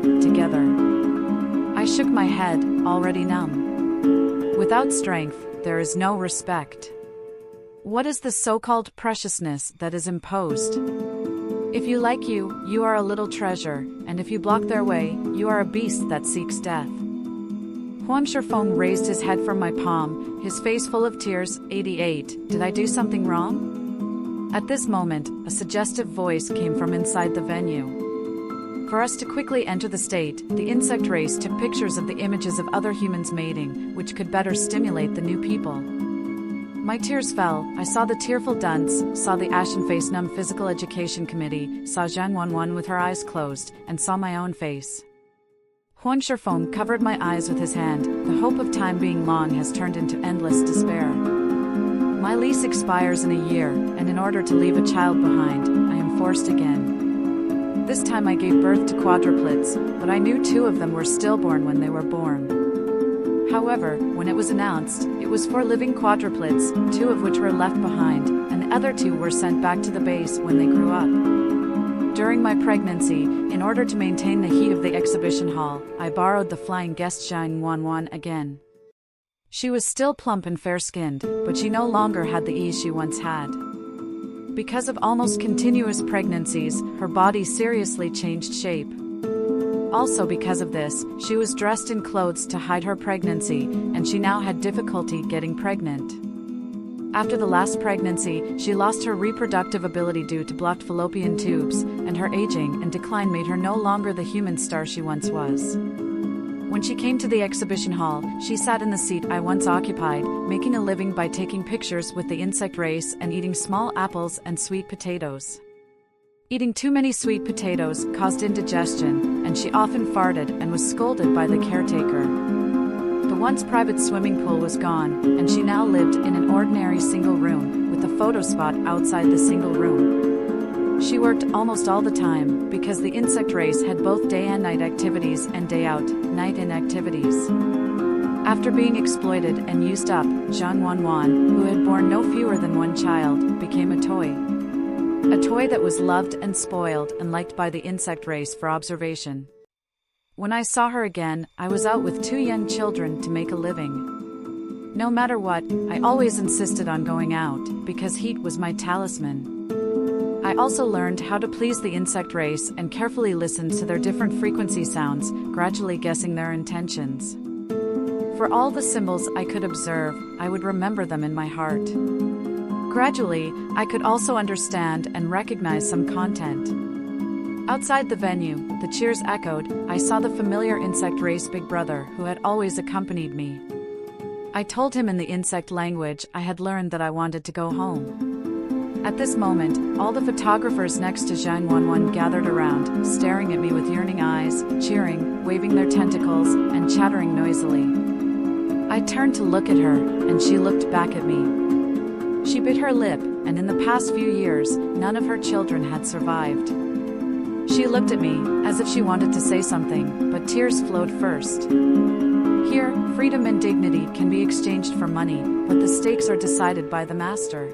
I shook my head, already numb. Without strength, there is no respect. What is the so-called preciousness that is imposed? If you like you are a little treasure, and if you block their way, you are a beast that seeks death. Huang Shifeng raised his head from my palm, his face full of tears. 88, did I do something wrong? At this moment, a suggestive voice came from inside the venue. For us to quickly enter the state, the insect race took pictures of the images of other humans mating, which could better stimulate the new people. My tears fell. I saw the tearful dunce, saw the ashen-faced numb Physical Education Committee, saw Zhang Wanwan with her eyes closed, and saw my own face. Huang Shifeng covered my eyes with his hand. The hope of time being long has turned into endless despair. My lease expires in a year, and in order to leave a child behind, I am forced again. This time I gave birth to quadruplets, but I knew 2 of them were stillborn when they were born. However, when it was announced, it was 4 living quadruplets, 2 of which were left behind, and the other 2 were sent back to the base when they grew up. During my pregnancy, in order to maintain the heat of the exhibition hall, I borrowed the flying guest Zhang Wanwan again. She was still plump and fair-skinned, but she no longer had the ease she once had. Because of almost continuous pregnancies, her body seriously changed shape. Also because of this, she was dressed in clothes to hide her pregnancy, and she now had difficulty getting pregnant. After the last pregnancy, she lost her reproductive ability due to blocked fallopian tubes, and her aging and decline made her no longer the human star she once was. When she came to the exhibition hall, she sat in the seat I once occupied, making a living by taking pictures with the insect race and eating small apples and sweet potatoes. Eating too many sweet potatoes caused indigestion, and she often farted and was scolded by the caretaker. The once private swimming pool was gone, and she now lived in an ordinary single room, with a photo spot outside the single room. She worked almost all the time, because the insect race had both day and night activities and day out, night in activities. After being exploited and used up, Zhang Wanwan, who had borne no fewer than one child, became a toy. A toy that was loved and spoiled and liked by the insect race for observation. When I saw her again, I was out with 2 young children to make a living. No matter what, I always insisted on going out, because heat was my talisman. I also learned how to please the insect race and carefully listened to their different frequency sounds, gradually guessing their intentions. For all the symbols I could observe, I would remember them in my heart. Gradually, I could also understand and recognize some content. Outside the venue, the cheers echoed. I saw the familiar insect race big brother who had always accompanied me. I told him in the insect language I had learned that I wanted to go home. At this moment, all the photographers next to Zhang Wanwan gathered around, staring at me with yearning eyes, cheering, waving their tentacles, and chattering noisily. I turned to look at her, and she looked back at me. She bit her lip, and in the past few years, none of her children had survived. She looked at me, as if she wanted to say something, but tears flowed first. Here, freedom and dignity can be exchanged for money, but the stakes are decided by the master.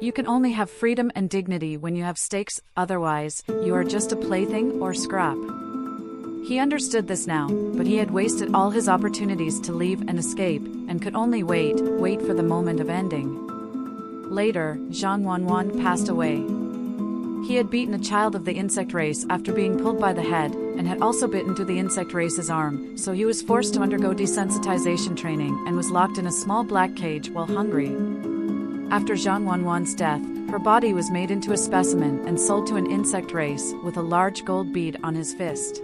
You can only have freedom and dignity when you have stakes, otherwise, you are just a plaything or scrap. He understood this now, but he had wasted all his opportunities to leave and escape, and could only wait for the moment of ending. Later, Zhang Wanwan passed away. He had beaten a child of the insect race after being pulled by the head, and had also bitten through the insect race's arm, so he was forced to undergo desensitization training and was locked in a small black cage while hungry. After Zhang Wanwan's death, her body was made into a specimen and sold to an insect race with a large gold bead on his fist.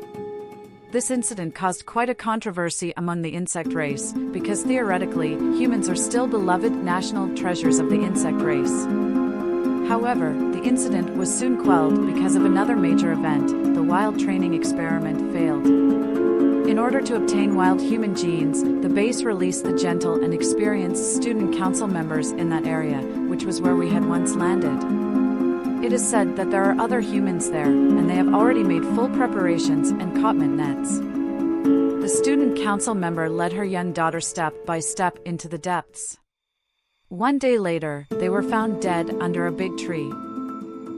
This incident caused quite a controversy among the insect race, because theoretically, humans are still beloved national treasures of the insect race. However, the incident was soon quelled because of another major event. The wild training experiment failed. In order to obtain wild human genes, the base released the gentle and experienced student council members in that area, which was where we had once landed. It is said that there are other humans there, and they have already made full preparations and caught-mint nets. The student council member led her young daughter step by step into the depths. One day later, they were found dead under a big tree.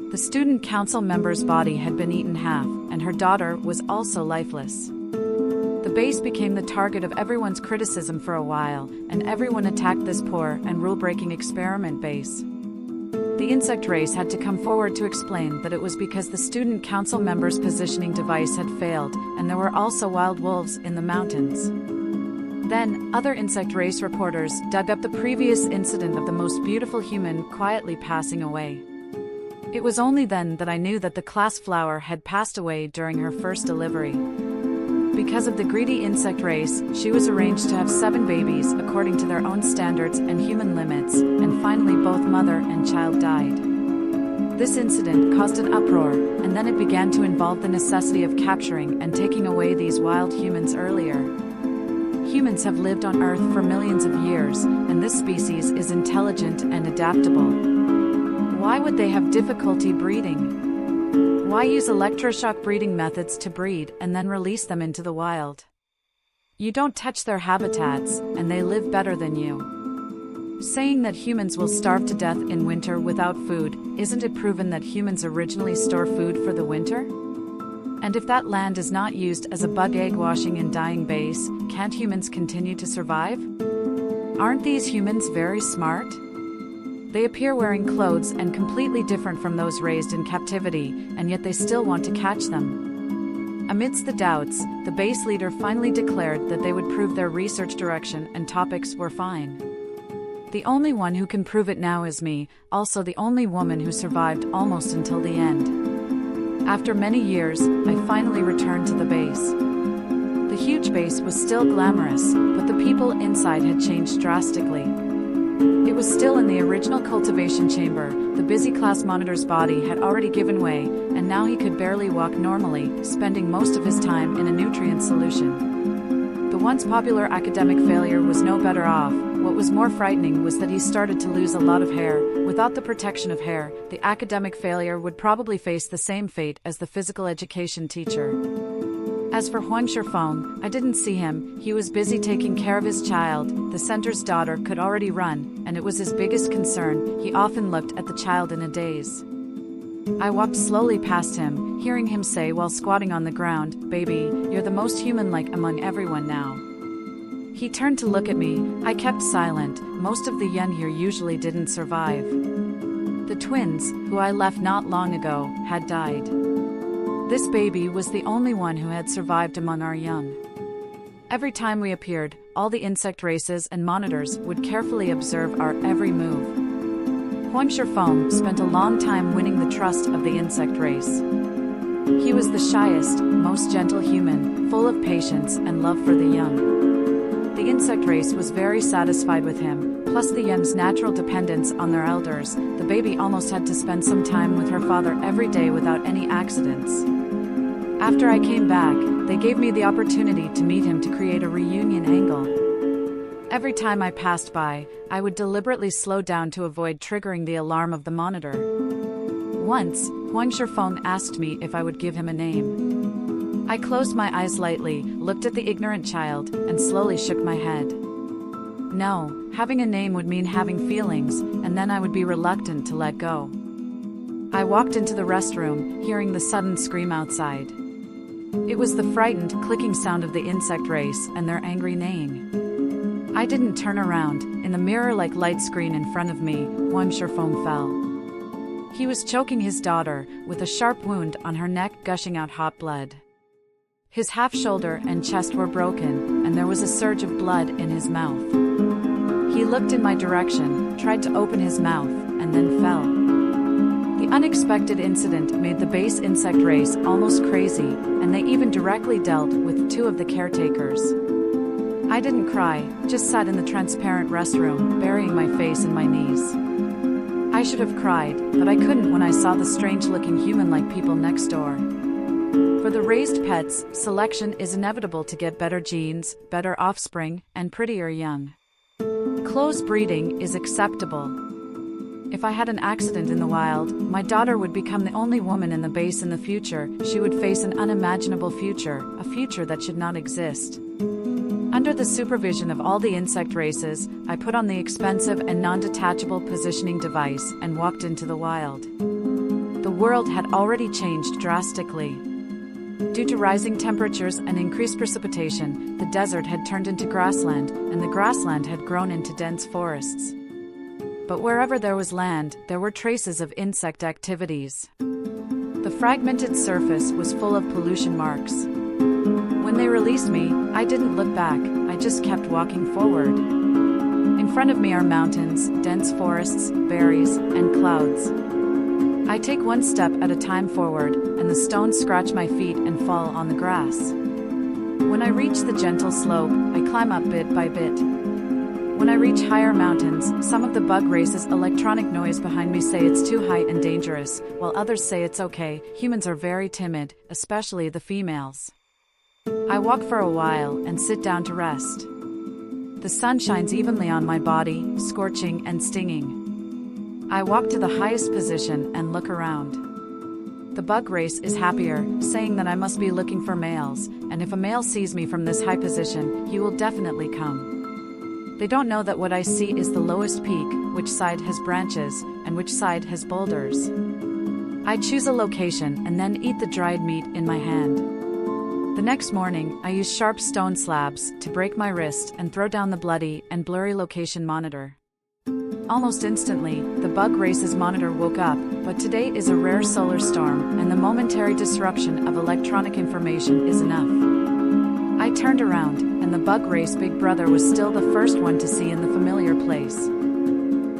The student council member's body had been eaten half, and her daughter was also lifeless. The base became the target of everyone's criticism for a while, and everyone attacked this poor and rule-breaking experiment base. The insect race had to come forward to explain that it was because the student council member's positioning device had failed, and there were also wild wolves in the mountains. Then, other insect race reporters dug up the previous incident of the most beautiful human quietly passing away. It was only then that I knew that the class flower had passed away during her first delivery. Because of the greedy insect race, she was arranged to have 7 babies according to their own standards and human limits, and finally both mother and child died. This incident caused an uproar, and then it began to involve the necessity of capturing and taking away these wild humans earlier. Humans have lived on Earth for millions of years, and this species is intelligent and adaptable. Why would they have difficulty breeding? Why use electroshock breeding methods to breed and then release them into the wild? You don't touch their habitats, and they live better than you. Saying that humans will starve to death in winter without food, isn't it proven that humans originally store food for the winter? And if that land is not used as a bug egg washing and dyeing base, can't humans continue to survive? Aren't these humans very smart? They appear wearing clothes and completely different from those raised in captivity, and yet they still want to catch them. Amidst the doubts, the base leader finally declared that they would prove their research direction and topics were fine. The only one who can prove it now is me, also the only woman who survived almost until the end. After many years, I finally returned to the base. The huge base was still glamorous, but the people inside had changed drastically. It was still in the original cultivation chamber. The busy class monitor's body had already given way, and now he could barely walk normally, spending most of his time in a nutrient solution. The once popular academic failure was no better off. What was more frightening was that he started to lose a lot of hair. Without the protection of hair, the academic failure would probably face the same fate as the physical education teacher. As for Huang Shifeng, I didn't see him. He was busy taking care of his child. The center's daughter could already run, and it was his biggest concern. He often looked at the child in a daze. I walked slowly past him, hearing him say while squatting on the ground, "Baby, you're the most human-like among everyone now." He turned to look at me. I kept silent. Most of the young here usually didn't survive. The twins, who I left not long ago, had died. This baby was the only one who had survived among our young. Every time we appeared, all the insect races and monitors would carefully observe our every move. Huang Shifeng spent a long time winning the trust of the insect race. He was the shyest, most gentle human, full of patience and love for the young. The insect race was very satisfied with him, plus the young's natural dependence on their elders. The baby almost had to spend some time with her father every day without any accidents. After I came back, they gave me the opportunity to meet him to create a reunion angle. Every time I passed by, I would deliberately slow down to avoid triggering the alarm of the monitor. Once, Huang Shifeng asked me if I would give him a name. I closed my eyes lightly, looked at the ignorant child, and slowly shook my head. No, having a name would mean having feelings, and then I would be reluctant to let go. I walked into the restroom, hearing the sudden scream outside. It was the frightened, clicking sound of the insect race and their angry neighing. I didn't turn around. In the mirror-like light screen in front of me, Huang Shifeng fell. He was choking his daughter, with a sharp wound on her neck gushing out hot blood. His half shoulder and chest were broken, and there was a surge of blood in his mouth. He looked in my direction, tried to open his mouth, and then fell. The unexpected incident made the base insect race almost crazy, and they even directly dealt with two of the caretakers. I didn't cry, just sat in the transparent restroom, burying my face in my knees. I should have cried, but I couldn't when I saw the strange-looking human-like people next door. For the raised pets, selection is inevitable to get better genes, better offspring, and prettier young. Close breeding is acceptable. If I had an accident in the wild, my daughter would become the only woman in the base in the future. She would face an unimaginable future, a future that should not exist. Under the supervision of all the insect races, I put on the expensive and non-detachable positioning device and walked into the wild. The world had already changed drastically. Due to rising temperatures and increased precipitation, the desert had turned into grassland, and the grassland had grown into dense forests. But wherever there was land, there were traces of insect activities. The fragmented surface was full of pollution marks. When they released me, I didn't look back, I just kept walking forward. In front of me are mountains, dense forests, berries, and clouds. I take one step at a time forward, and the stones scratch my feet and fall on the grass. When I reach the gentle slope, I climb up bit by bit. When I reach higher mountains, some of the bug race's electronic noise behind me say it's too high and dangerous, while others say it's okay. Humans are very timid, especially the females. I walk for a while and sit down to rest. The sun shines evenly on my body, scorching and stinging. I walk to the highest position and look around. The bug race is happier, saying that I must be looking for males, and if a male sees me from this high position, he will definitely come. They don't know that what I see is the lowest peak, which side has branches, and which side has boulders. I choose a location and then eat the dried meat in my hand. The next morning, I use sharp stone slabs to break my wrist and throw down the bloody and blurry location monitor. Almost instantly, the bug race's monitor woke up, but today is a rare solar storm, and the momentary disruption of electronic information is enough. I turned around, and the bug race big brother was still the first one to see in the familiar place.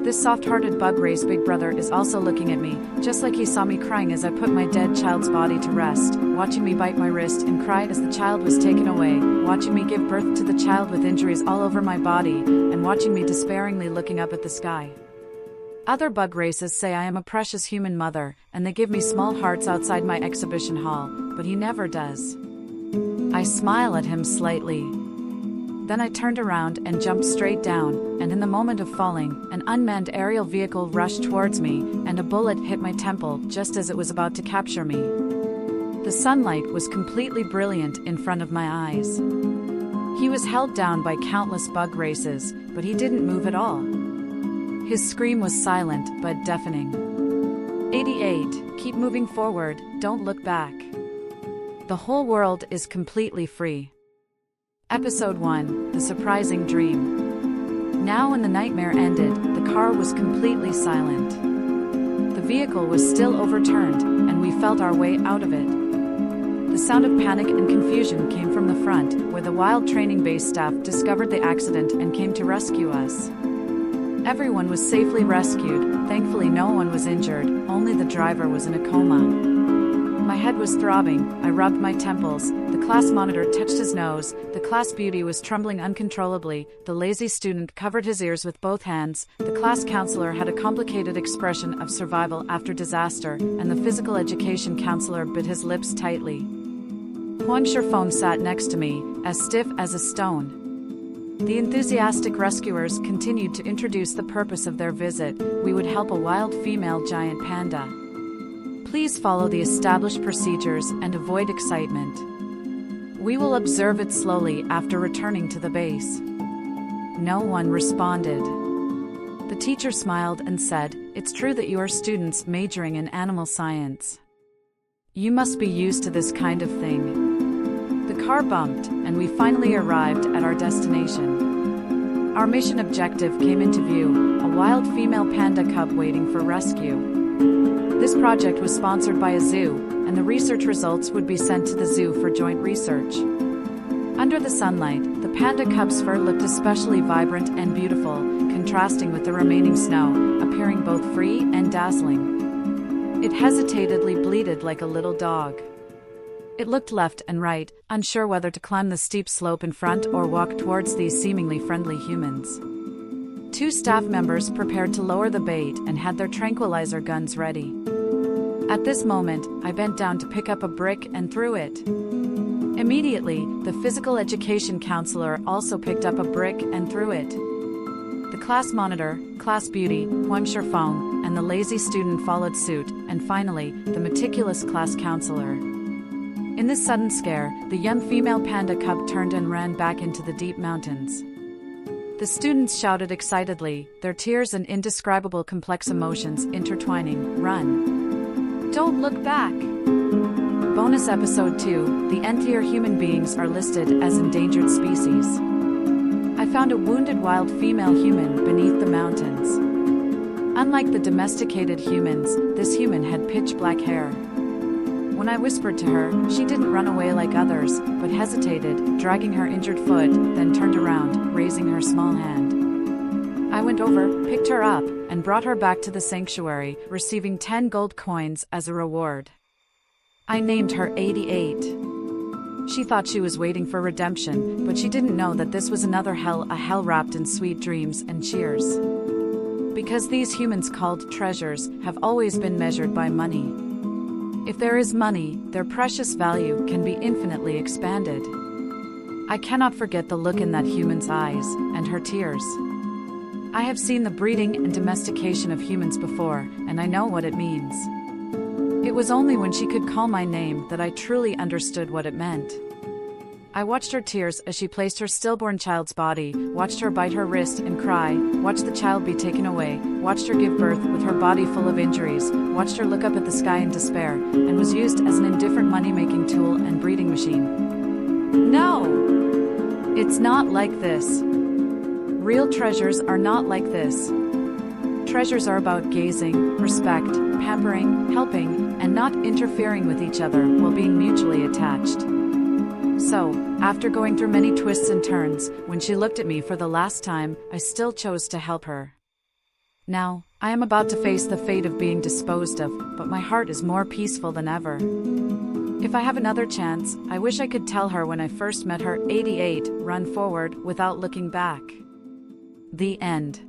This soft-hearted bug race big brother is also looking at me, just like he saw me crying as I put my dead child's body to rest, watching me bite my wrist and cry as the child was taken away, watching me give birth to the child with injuries all over my body, and watching me despairingly looking up at the sky. Other bug races say I am a precious human mother, and they give me small hearts outside my exhibition hall, but he never does. I smile at him slightly. Then I turned around and jumped straight down, and in the moment of falling, an unmanned aerial vehicle rushed towards me, and a bullet hit my temple just as it was about to capture me. The sunlight was completely brilliant in front of my eyes. He was held down by countless bug races, but he didn't move at all. His scream was silent but deafening. 88, keep moving forward, don't look back. The whole world is completely free. Episode 1, The Surprising Dream. Now when the nightmare ended, the car was completely silent. The vehicle was still overturned, and we felt our way out of it. The sound of panic and confusion came from the front, where the Wild Training Base staff discovered the accident and came to rescue us. Everyone was safely rescued, thankfully no one was injured, only the driver was in a coma. My head was throbbing, I rubbed my temples, the class monitor touched his nose, the class beauty was trembling uncontrollably, the lazy student covered his ears with both hands, the class counselor had a complicated expression of survival after disaster, and the physical education counselor bit his lips tightly. Huang Shifeng sat next to me, as stiff as a stone. The enthusiastic rescuers continued to introduce the purpose of their visit: we would help a wild female giant panda. Please follow the established procedures and avoid excitement. We will observe it slowly after returning to the base. No one responded. The teacher smiled and said, "It's true that you are students majoring in animal science. You must be used to this kind of thing." The car bumped, and we finally arrived at our destination. Our mission objective came into view: a wild female panda cub waiting for rescue. This project was sponsored by a zoo, and the research results would be sent to the zoo for joint research. Under the sunlight, the panda cub's fur looked especially vibrant and beautiful, contrasting with the remaining snow, appearing both free and dazzling. It hesitantly bleated like a little dog. It looked left and right, unsure whether to climb the steep slope in front or walk towards these seemingly friendly humans. Two staff members prepared to lower the bait and had their tranquilizer guns ready. At this moment, I bent down to pick up a brick and threw it. Immediately, the physical education counselor also picked up a brick and threw it. The class monitor, class beauty, Huang Shifeng, and the lazy student followed suit, and finally, the meticulous class counselor. In this sudden scare, the young female panda cub turned and ran back into the deep mountains. The students shouted excitedly, their tears and indescribable complex emotions intertwining, "Run! Don't look back!" Bonus Episode 2, the entire human beings are listed as endangered species. I found a wounded wild female human beneath the mountains. Unlike the domesticated humans, this human had pitch black hair. When I whispered to her, she didn't run away like others, but hesitated, dragging her injured foot, then turned around, raising her small hand. I went over, picked her up, and brought her back to the sanctuary, receiving 10 gold coins as a reward. I named her 88. She thought she was waiting for redemption, but she didn't know that this was another hell, a hell wrapped in sweet dreams and cheers. Because these humans called treasures have always been measured by money. If there is money, their precious value can be infinitely expanded. I cannot forget the look in that human's eyes, and her tears. I have seen the breeding and domestication of humans before, and I know what it means. It was only when she could call my name that I truly understood what it meant. I watched her tears as she placed her stillborn child's body, watched her bite her wrist and cry, watched the child be taken away, watched her give birth with her body full of injuries, watched her look up at the sky in despair, and was used as an indifferent money-making tool and breeding machine. No! It's not like this. Real treasures are not like this. Treasures are about gazing, respect, pampering, helping, and not interfering with each other while being mutually attached. So, after going through many twists and turns, when she looked at me for the last time, I still chose to help her. Now, I am about to face the fate of being disposed of, but my heart is more peaceful than ever. If I have another chance, I wish I could tell her when I first met her, 88, run forward without looking back. The end.